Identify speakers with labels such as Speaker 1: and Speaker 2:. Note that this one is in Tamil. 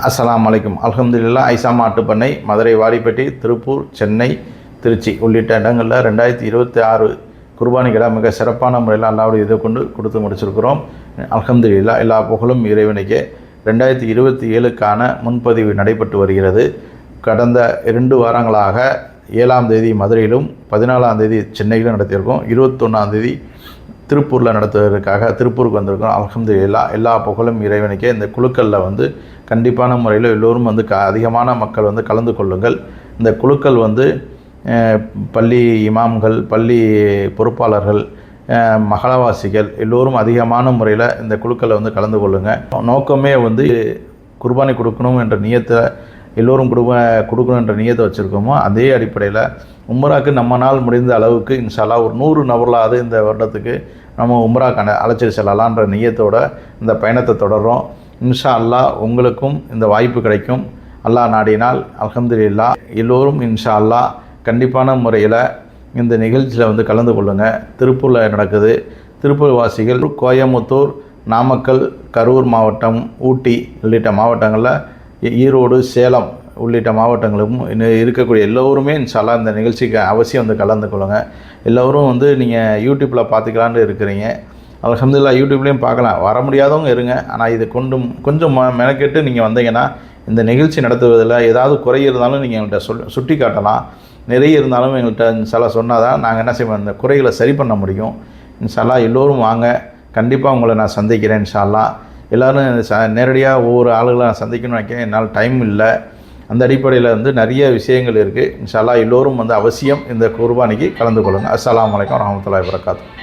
Speaker 1: அஸ்ஸலாமு அலைக்கும். அல்ஹம்துலில்லாஹ். ஐசா மாட்டுப்பண்ணை, மதுரை வாடிப்பட்டி, திருப்பூர், சென்னை, திருச்சி உள்ளிட்ட இடங்களில் 2026 குர்பானி கிடா மிக சிறப்பான முறையில் அல்லாஹ்வுடைய இதை கொண்டு கொடுத்து முடிச்சிருக்கிறோம். அல்ஹம்துலில்லாஹ். எல்லா புகழும் இறைவனுக்கே. 2027க்கான முன்பதிவு நடைபெற்று வருகிறது. கடந்த 2 வாரங்களாக 7ஆம் தேதி மதுரையிலும் 14ஆம் தேதி சென்னையிலும் நடத்தியிருக்கோம். 21ஆம் தேதி திருப்பூரில் நடத்துவதற்காக திருப்பூருக்கு வந்திருக்கோம். அல்ஹம்துலில்லாஹ். எல்லா புகழும் இறைவனுக்கே. இந்த குழுக்களில் கண்டிப்பான முறையில் எல்லோரும் அதிகமான மக்கள் கலந்து கொள்ளுங்கள். இந்த குழுக்கள் பள்ளி இமாம்கள், பள்ளி பொறுப்பாளர்கள், மகளவாசிகள் எல்லோரும் அதிகமான முறையில் இந்த குழுக்களை கலந்து கொள்ளுங்கள். நோக்கமே குர்பானி கொடுக்கணும் என்ற நியத்தை எல்லோரும் கொடுக்கணும் என்ற நியத்தை வச்சுருக்கோமோ அதே அடிப்படையில் உம்ராக்கு நம்மனால் முடிந்த அளவுக்கு இன்ஷா அல்லாஹ் ஒரு 100 நபர்களாவது இந்த வருடத்துக்கு நம்ம உம்ராக்கான அழைச்சிட்டு செல்லலான்ற நியத்தோட இந்த பயணத்தை தொடர்றோம். இன்ஷா அல்லாஹ் உங்களுக்கும் இந்த வாய்ப்பு கிடைக்கும். அல்லாஹ் நாடினால் அல்ஹம்துலில்லாஹ். எல்லோரும் இன்ஷா அல்லாஹ் கண்டிப்பான முறையில் இந்த நிகழ்ச்சியில் கலந்து கொள்ளுங்கள். திருப்பூரில் நடக்குது. திருப்பூர் வாசிகள் கோயமுத்தூர், நாமக்கல், கரூர் மாவட்டம், ஊட்டி உள்ளிட்ட மாவட்டங்களில், ஈரோடு, சேலம் உள்ளிட்ட மாவட்டங்களுக்கும் இருக்கக்கூடிய எல்லோருமே இன்ஷா அல்லாஹ் இந்த நிகழ்ச்சிக்கு அவசியம் கலந்து கொள்ளுங்கள். எல்லோரும் நீங்கள் யூடியூப்பில் பார்த்துக்கலான்னு இருக்கிறீங்க. அல்ஹம்துலில்லாஹ். யூடியூப்லேயும் பார்க்கலாம். வர முடியாதவங்க இருங்க. ஆனால் இது கொஞ்சம் மெனக்கெட்டு நீங்கள் வந்தீங்கன்னா இந்த நிகழ்ச்சி நடத்துவதில் ஏதாவது குறை இருந்தாலும் நீங்கள் எங்கள்கிட்ட சுட்டி காட்டலாம். நிறைய இருந்தாலும் எங்கள்கிட்ட இன்ஷா சொன்னால் தான் நாங்கள் என்ன செய்வோம், இந்த குறைகளை சரி பண்ண முடியும். இன்ஷா அல்லாஹ் எல்லோரும் வாங்க. கண்டிப்பாக உங்களை நான் சந்திக்கிறேன். இன்ஷா அல்லாஹ் எல்லோரும் நேரடியாக ஒவ்வொரு ஆளுகளை நான் சந்திக்கணும்னு நினைக்கிறேன். என்னால் டைம் இல்லை. அந்த அடிப்படையில் நிறைய விஷயங்கள் இருக்குது. இன்ஷா அல்லாஹ் எல்லோரும் அவசியம் இந்த குர்பானிக்கு கலந்து கொள்ளுங்கள். அஸ்ஸலாமு அலைக்கும் வரஹ்மத்துல்லாஹி வபரகாத்துஹு.